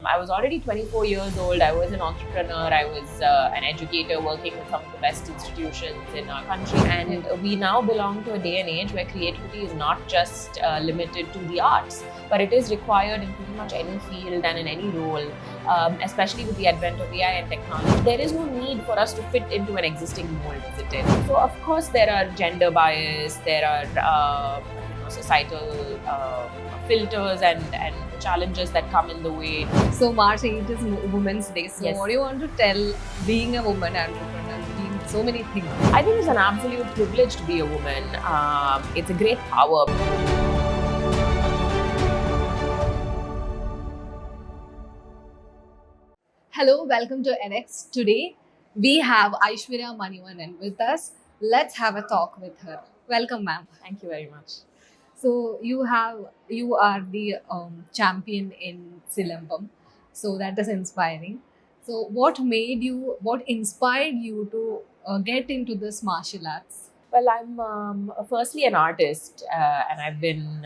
I was already 24 years old. I was an entrepreneur. I was an educator working with some of the best institutions in our country. And we now belong to a day and age where creativity is not just limited to the arts, but it is required in pretty much any field and in any role, especially with the advent of AI and technology. There is no need for us to fit into an existing mold, is it? So, of course, there are gender bias, there are societal filters and challenges that come in the way. So March 8 is Women's Day. So Yes. what do you want to tell being a woman entrepreneur, doing so many things? I think it's an absolute privilege to be a woman. It's a great power. Hello, welcome to NX. Today we have Aishwarya Manivanan with us. Let's have a talk with her. Welcome, ma'am. Thank you very much. So you are the champion in Silambam. So that is inspiring. So what inspired you to get into this martial arts? Well, I'm firstly an artist, and I've been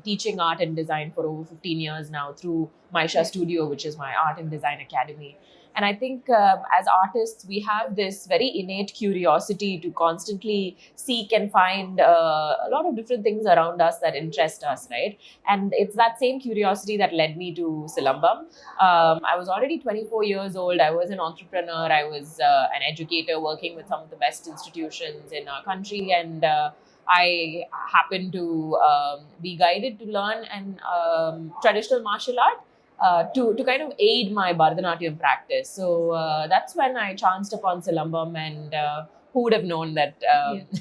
teaching art and design for over 15 years now through Maisha Studio, which is my art and design academy. And I think as artists, we have this very innate curiosity to constantly seek and find a lot of different things around us that interest us, right? And it's that same curiosity that led me to Silambam. I was already 24 years old. I was an entrepreneur. I was an educator working with some of the best institutions in our country. And I happened to be guided to learn an traditional martial art. To kind of aid my Bharatanatyam practice. So that's when I chanced upon Silambam, and who would have known that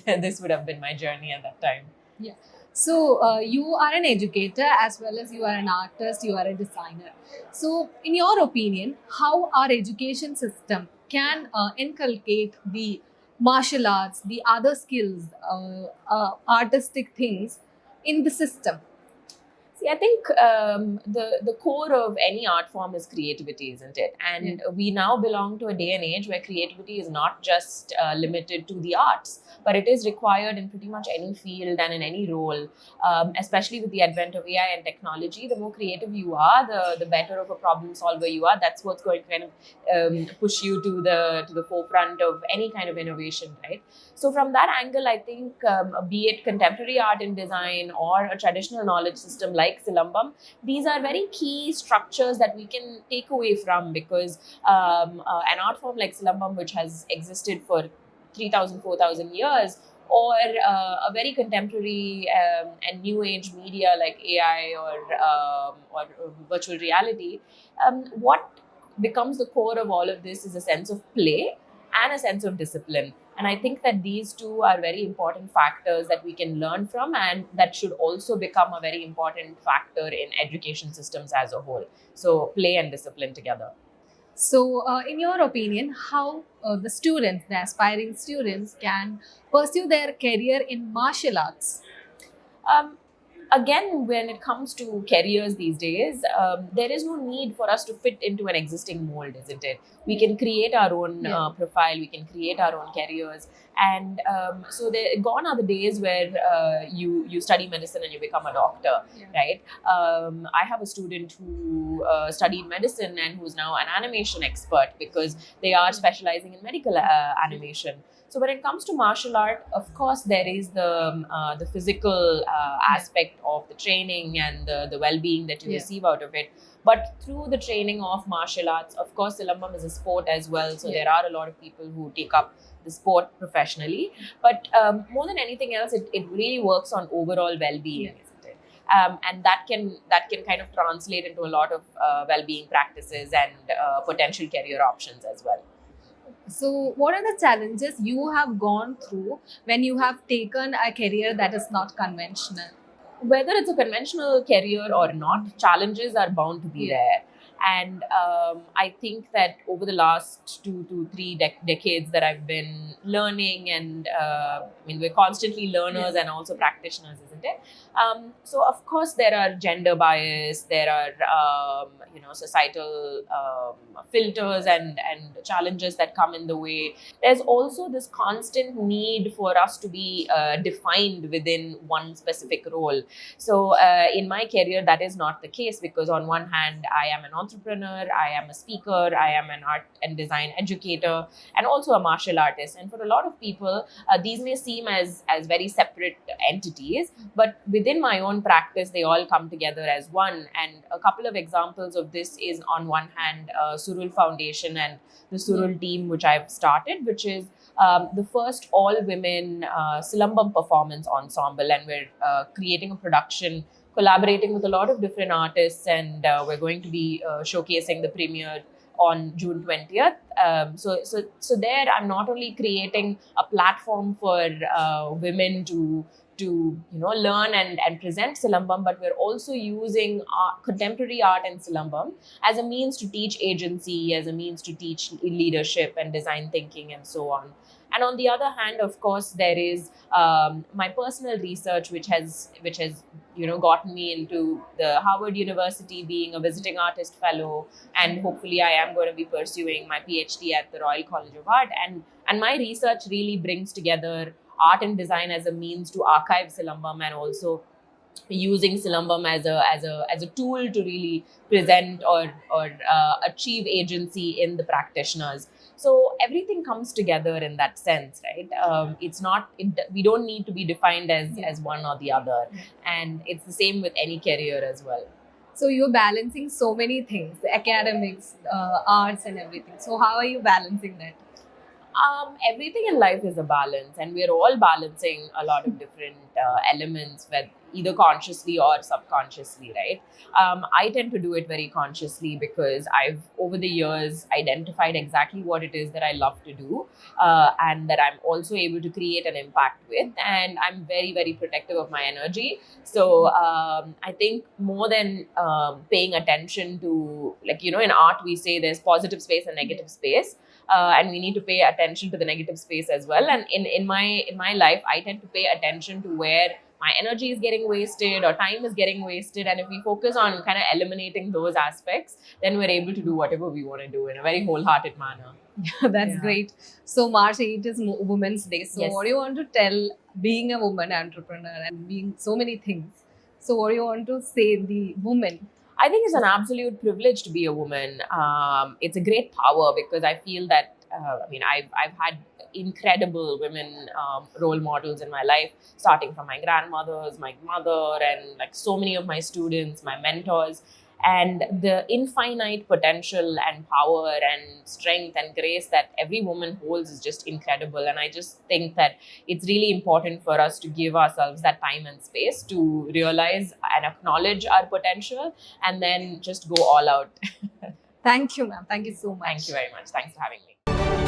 this would have been my journey at that time. Yeah. So you are an educator as well as you are an artist, you are a designer. So in your opinion, how our education system can inculcate the martial arts, the other skills, artistic things in the system? See, I think the core of any art form is creativity, isn't it? And we now belong to a day and age where creativity is not just limited to the arts, but it is required in pretty much any field and in any role. Especially with the advent of AI and technology, the more creative you are, the better of a problem solver you are. That's what's going to kind of push you to the forefront of any kind of innovation, right? So from that angle, I think be it contemporary art and design or a traditional knowledge system like Silambam, these are very key structures that we can take away from, because an art form like Silambam, which has existed for 3,000, 4,000 years, or a very contemporary and new age media like AI or virtual reality, what becomes the core of all of this is a sense of play and a sense of discipline. And I think that these two are very important factors that we can learn from, and that should also become a very important factor in education systems as a whole. So play and discipline together. So, in your opinion, how the aspiring students, can pursue their career in martial arts? Um, Again, when it comes to careers these days, there is no need for us to fit into an existing mold, isn't it? We can create our own profile, we can create our own careers. And so gone are the days where you study medicine and you become a doctor, right? I have a student who studied medicine and who's now an animation expert because they are specializing in medical animation. So when it comes to martial art, of course, there is the physical aspect of the training and the well-being that you receive out of it. But through the training of martial arts, of course, Silambam is a sport as well. So there are a lot of people who take up the sport professionally. But more than anything else, it really works on overall well-being. Isn't it? And that can kind of translate into a lot of well-being practices and potential career options as well. So, what are the challenges you have gone through when you have taken a career that is not conventional? Whether it's a conventional career or not, challenges are bound to be there. And I think that over the last 2 to 3 decades that I've been learning, and I mean, we're constantly learners and also practitioners, isn't isn't it? So of course there are gender bias, there are societal filters and challenges that come in the way. There's also this constant need for us to be defined within one specific role. So in my career, that is not the case, because on one hand, I am an entrepreneur, I am a speaker, I am an art and design educator, and also a martial artist. And for a lot of people, these may seem as very separate entities, but within my own practice, they all come together as one. And a couple of examples of this is, on one hand, Surul Foundation and the Surul team, which I've started, which is the first all-women Silambam performance ensemble, and we're creating a production, collaborating with a lot of different artists, and we're going to be showcasing the premiere on June 20th. So there, I'm not only creating a platform for women to learn and present Silambam, but we're also using contemporary art and Silambam as a means to teach agency, as a means to teach leadership and design thinking, and so on. And on the other hand, of course, there is my personal research, which has gotten me into the Harvard University, being a visiting artist fellow, and hopefully I am going to be pursuing my PhD at the Royal College of Art. And my research really brings together art and design as a means to archive Silambam, and also using Silambam as a tool to really present or achieve agency in the practitioners. So everything comes together in that sense, right? We don't need to be defined as one or the other, and it's the same with any career as well. So you're balancing so many things, the academics, arts, and everything. So how are you balancing that? Everything in life is a balance, and we're all balancing a lot of different elements, either consciously or subconsciously, right? I tend to do it very consciously, because I've, over the years, identified exactly what it is that I love to do, and that I'm also able to create an impact with, and I'm very, very protective of my energy. So I think more than paying attention to, in art we say there's positive space and negative space. And we need to pay attention to the negative space as well. And in my life, I tend to pay attention to where my energy is getting wasted or time is getting wasted. And if we focus on kind of eliminating those aspects, then we're able to do whatever we want to do in a very wholehearted manner. That's great. So March 8th is Women's Day. So Yes. what do you want to tell, being a woman entrepreneur and being so many things? So what do you want to say the women? I think it's an absolute privilege to be a woman. It's a great power, because I feel that, I've had incredible women role models in my life, starting from my grandmothers, my mother, and so many of my students, my mentors. And the infinite potential and power and strength and grace that every woman holds is just incredible. And I just think that it's really important for us to give ourselves that time and space to realize and acknowledge our potential, and then just go all out. Thank you, ma'am. Thank you so much. Thank you very much. Thanks for having me.